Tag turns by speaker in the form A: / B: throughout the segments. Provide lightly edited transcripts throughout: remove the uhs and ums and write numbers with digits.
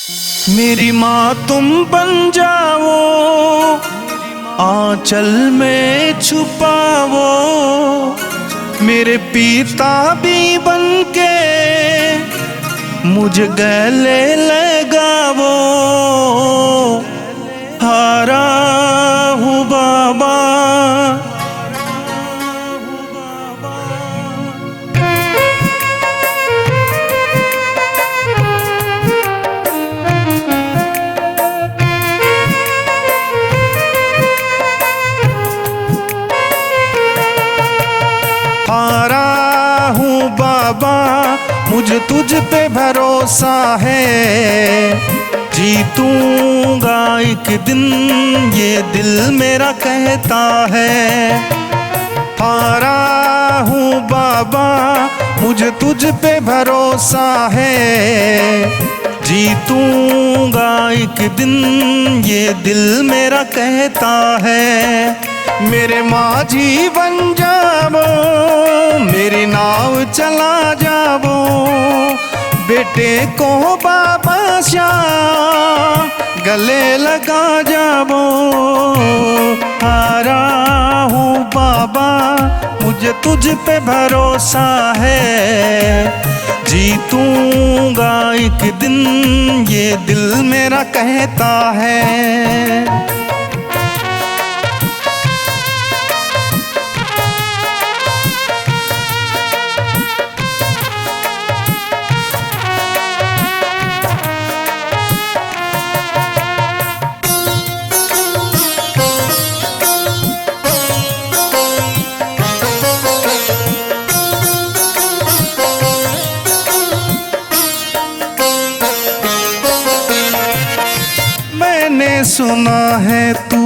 A: मेरी माँ तुम बन जाओ, आंचल में छुपाओ, मेरे पिता भी बन के मुझे गले लगाओ। हारा हूँ बाबा, हारा हूँ बाबा, मुझे तुझ पे भरोसा है। जीतूंगा एक दिन, ये दिल मेरा कहता है। हारा हूँ बाबा, मुझे तुझ पे भरोसा है। जीतूंगा एक दिन, ये दिल मेरा कहता है। मेरे माझी बन जावो, मेरी नाव चला जावो, बेटे को बाबा श्याम गले लगा जावो। हारा हूँ बाबा, मुझे तुझ पे भरोसा है। जीतूंगा एक दिन, ये दिल मेरा कहता है। मैंने सुना है तू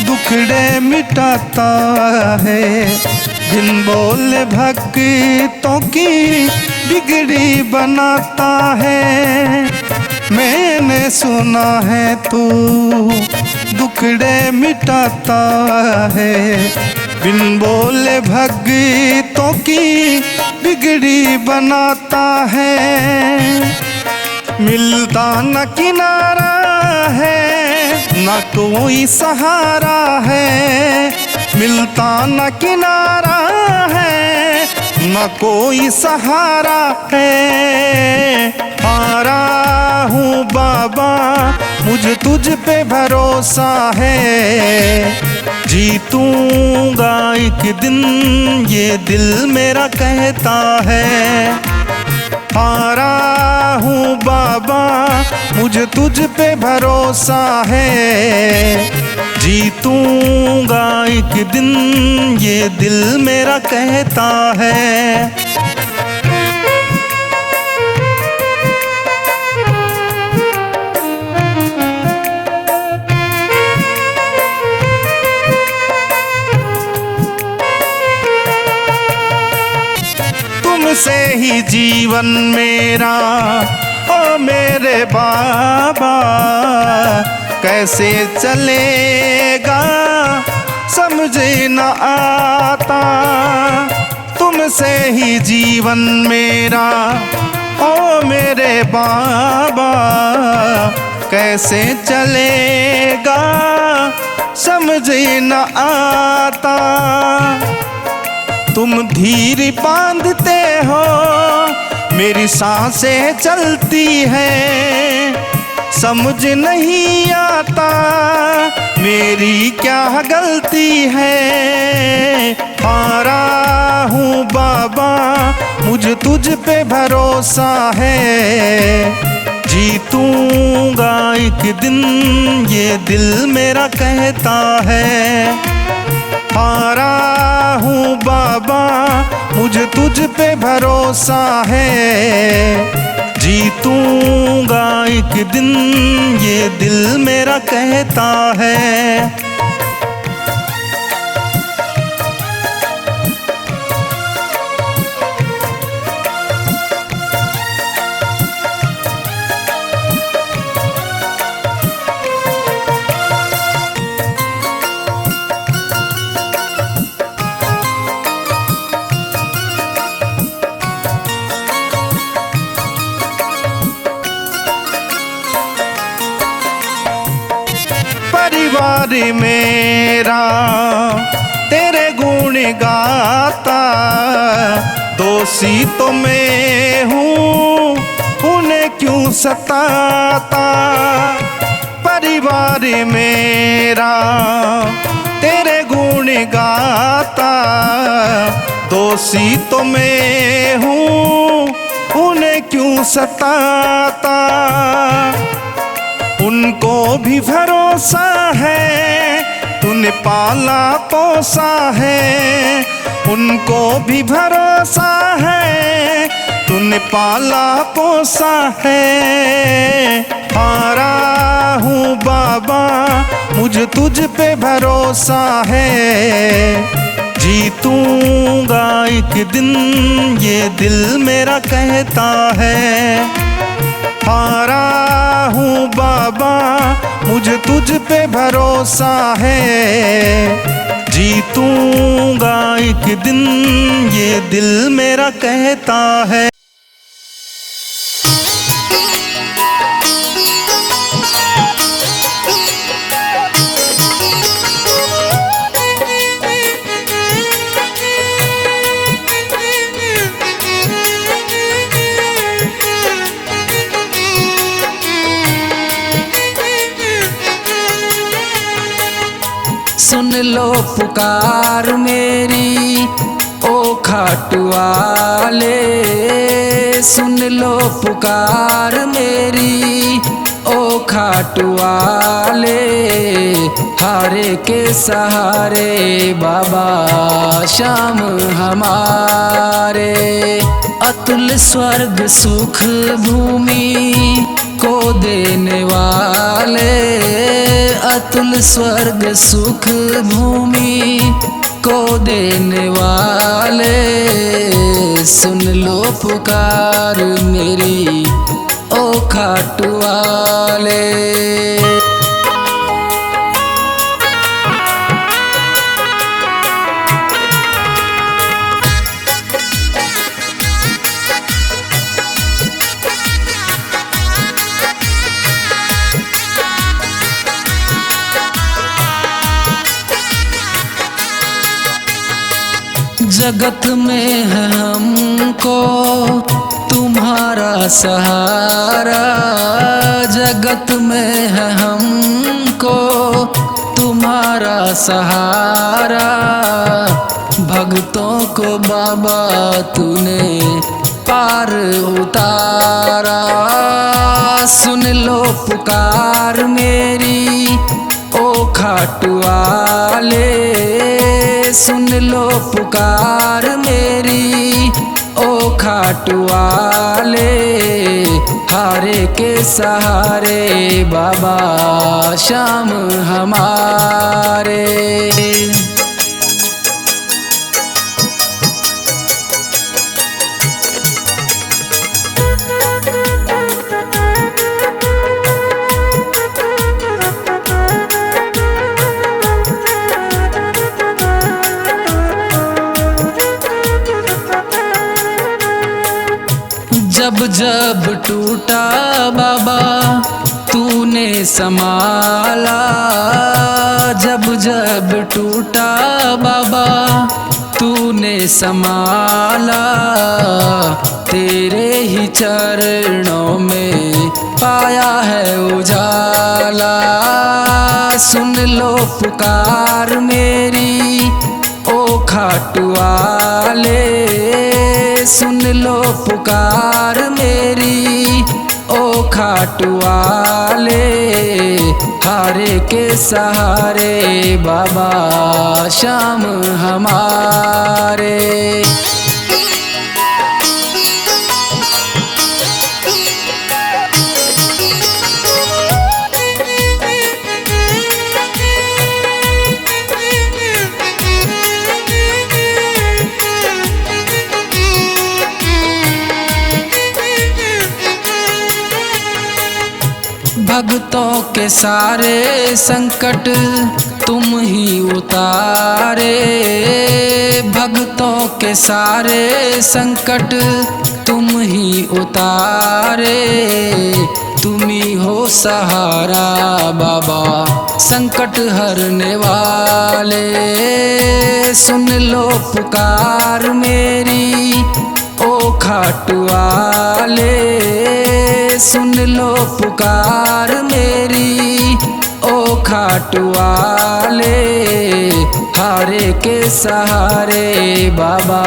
A: दुखड़े मिटाता है, बिन बोले भक्तों की बिगड़ी बनाता है। मैंने सुना है तू दुखड़े मिटाता है, बिन बोले भक्तों की बिगड़ी बनाता है। मिलता न किनारा है, न कोई सहारा है। मिलता न किनारा है, न कोई सहारा है। हारा हूँ बाबा, मुझे तुझ पे भरोसा है। जीतूंगा एक दिन, ये दिल मेरा कहता है। हारा हूँ बाबा, मुझे तुझ पे भरोसा है। जीतूंगा एक दिन, ये दिल मेरा कहता है। तुमसे ही जीवन मेरा, ओ मेरे बाबा, कैसे चलेगा समझ न आता। तुमसे ही जीवन मेरा, ओ मेरे बाबा, कैसे चलेगा समझ न आता। तुम धीर बांधते हो, मेरी सांसें चलती हैं। समझ नहीं आता मेरी क्या गलती है। हारा हूँ बाबा, मुझे तुझ पे भरोसा है। जीतूंगा एक दिन, ये दिल मेरा कहता है। हारा हूँ बाबा, मुझे तुझ पे भरोसा है। जीतूंगा एक दिन, ये दिल मेरा कहता है। परिवार मेरा तेरे गुण गाता, दोषी तो मैं हूँ उन्हें क्यों सताता। परिवार मेरा तेरे गुण गाता, दोषी तो मैं हूँ उन्हें क्यों सताता। उनको भी भरोसा है तूने पाला पोसा है, उनको भी भरोसा है तूने पाला पोसा है। हारा हूँ बाबा मुझे तुझ पे भरोसा है, जीतूंगा एक दिन ये दिल मेरा कहता है। हारा हूँ बाबा मुझे तुझ पे भरोसा है, जीतूंगा एक दिन ये दिल मेरा कहता है।
B: सुन लो पुकार मेरी ओ खाटू वाले, सुन लो पुकार मेरी ओ खाटू वाले। हारे के सहारे बाबा श्याम हमारे, अतुल स्वर्ग सुख भूमि को देने वाले, अतुल स्वर्ग सुख भूमि को देने वाले। सुन लो पुकार मेरी ओ खाटू वाले। जगत में है हमको तुम्हारा सहारा, जगत में है हमको तुम्हारा सहारा। भक्तों को बाबा तूने पार उतारा। सुन लो पुकार मेरी ओ खाटू वाले, सुन लो पुकार मेरी ओ खाटू वाले। हारे के सहारे बाबा श्याम हमारे। जब जब टूटा बाबा तूने संभाला, जब जब टूटा बाबा तूने संभाला। तेरे ही चरणों में पाया है उजाला। सुन लो पुकार मेरी ओ खाटू वाले, सुन लो पुकार मेरी ओ खाटू वाले। हारे के सहारे बाबा श्याम हमारे। भक्तों के सारे संकट तुम ही उतारे, भक्तों के सारे संकट तुम ही उतारे। तुम ही हो सहारा बाबा संकट हरने वाले, सुन लो पुकार मेरी। ओ खाटू वाले, सुन लो पुकार मेरी। ओ खाटू वाले, हारे के सहारे बाबा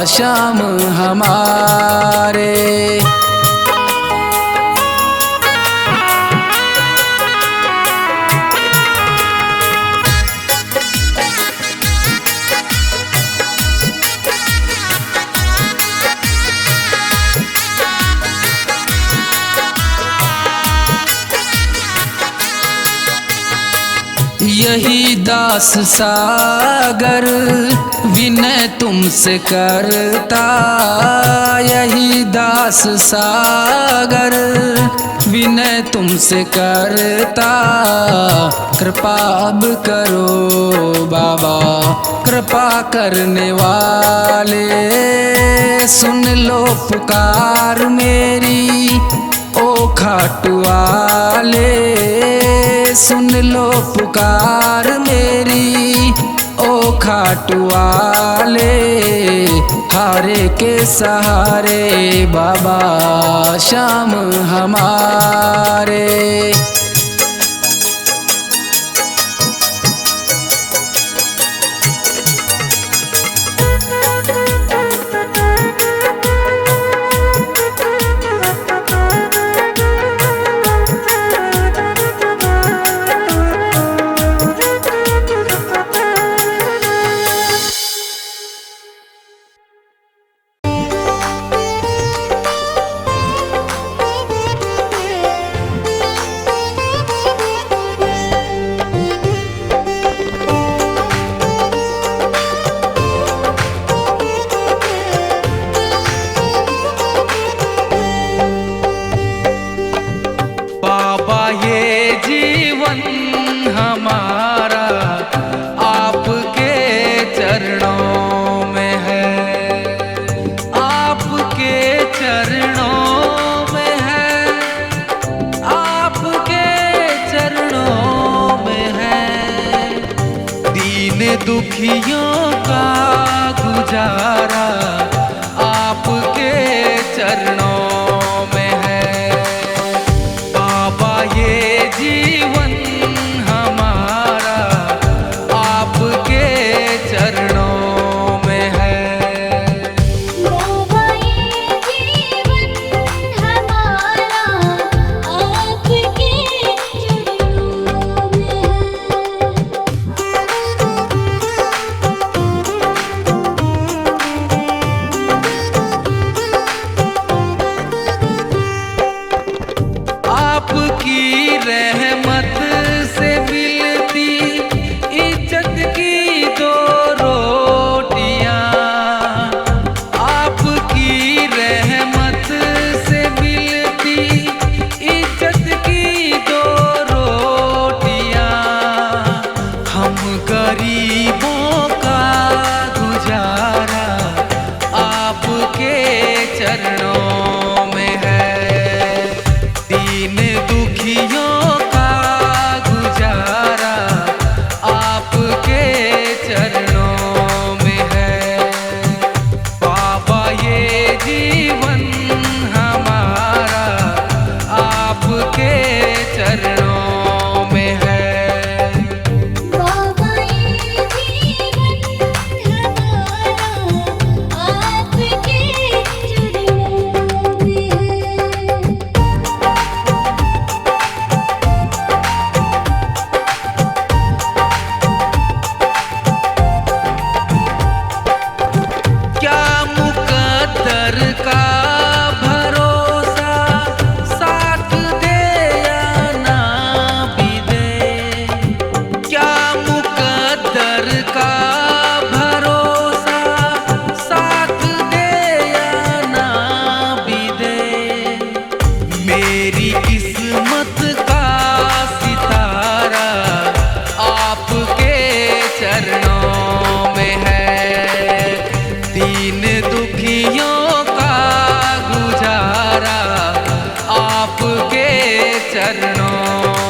B: श्याम हमारे। यही दास सागर विनय तुमसे करता। यही दास सागर विनय तुमसे करता। कृपा अब करो बाबा, कृपा करने वाले, सुन लो पुकार मेरी। ओ खाटू वाले, सुन लो पुकार मेरी। ओ खाटू वाले, हारे के सहारे बाबा श्याम हमारे।
A: हमारा आपके चरणों में है, आपके चरणों में है, आपके चरणों में है। दीन दुखियों का गुजारा आपके चरणों में है। बाबा ये जीवन हमारा आपके चरणों में है।
C: बाबा ये जीवन हमारा आपके चरणों में
A: आपकी रहमत से मिलती इज्जत की दो रोटियां। आपकी रहमत से मिलती इज्जत की दो रोटियां। हम गरीबों का गुजारा आपके चरणों में है। दीन दुखियों का गुजारा आपके चरणों में है। बाबा ये जीवन हमारा आपके चरणों में है।
C: बाबा ये जीवन हमारा आपके चरणों में है।
A: क्या मुकद्दर का भरोसा साथ दे या ना भी दे। क्या मुकद्दर का भरोसा साथ दे या ना भी दे। मेरी किस्मत का सितारा आपके चरणों में है। दीन दुखियों का गुजारा आपके चरणों